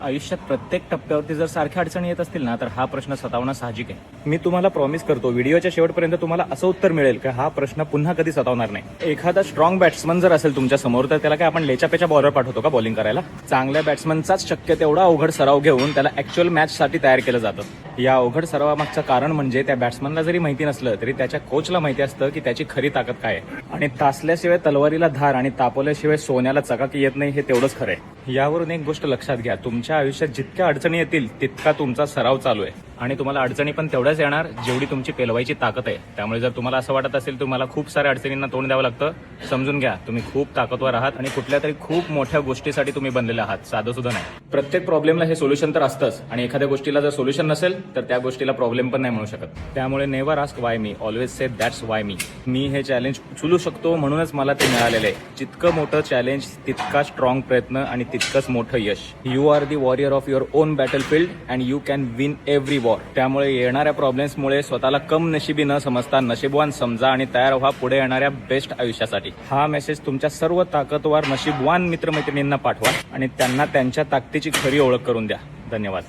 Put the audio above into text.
आयुष्यात प्रत्येक टप्प्यावरती जर सारख्या अडचणी येत असतील ना, तर हा प्रश्न सतावणं साहजिक आहे. मी तुम्हाला प्रॉमिस करतो, व्हिडिओच्या शेवटपर्यंत तुम्हाला असं उत्तर मिळेल की हा प्रश्न पुन्हा कधी सतावणार नाही. एखादा स्ट्रॉंग बॅट्समन जर असेल तुमच्या समोर, तर त्याला काय आपण लेचापेच्या बॉलर पाठवतो का बॉलिंग करायला? चांगल्या बॅट्समनचाच शक्य तेवढा अवघड सराव घेऊन त्याला ऍक्च्युअल मॅच साठी तयार केलं जातं. या अवघड सरावामागचं कारण म्हणजे त्या बॅट्समनला जरी माहिती नसलं तरी त्याच्या कोचला माहिती असतं की त्याची खरी ताकद काय आहे. आणि तासल्याशिवाय तलवारीला धार आणि तापवल्याशिवाय सोन्याला चकाकी येत नाही, हे तेवढंच खरं आहे. यावरून एक गोष्ट लक्षात घ्या, तुमच्या आयुष्यात जितक्या अडचणी येतील तितका तुमचा सराव चालू आहे. आणि तुम्हाला अडचणी पण तेवढ्याच येणार जेवढी तुमची पेलवायची ताकद आहे. त्यामुळे जर तुम्हाला असं वाटत असेल तुम्हाला खूप साऱ्या अडचणींना तोंड द्यावं लागतं, समजून घ्या तुम्ही खूप ताकदवर आहात आणि कुठल्या तरी खूप मोठ्या गोष्टीसाठी तुम्ही बनलेले आहात, साधं सुद्धा नाही. प्रत्येक प्रॉब्लेमला हे सोल्युशन तर असतंच, आणि एखाद्या गोष्टीला जर सोल्युशन नसेल तर त्या गोष्टीला प्रॉब्लेम पण नाही म्हणू शकत. त्यामुळे never ask why me, always say that's why me. मी हे चॅलेंज उचलू शकतो म्हणूनच मला ते मिळालेलं आहे. जितकं मोठं चॅलेंज तितका स्ट्रॉंग प्रयत्न आणि तितकंच मोठं यश. You are the warrior of your own battle field and you can win every war. त्यामुळे येणाऱ्या प्रॉब्लेम्समुळे स्वतःला कम नशिबी न समजता नशीबवान समजा आणि तयार व्हा पुढे येणाऱ्या बेस्ट आयुष्यासाठी. हा मेसेज तुमच्या सर्व ताकदवार नशीबवान मित्रमैत्रिणींना पाठवा आणि त्यांना त्यांच्या ताकदीची खरी ओळख करून द्या. धन्यवाद.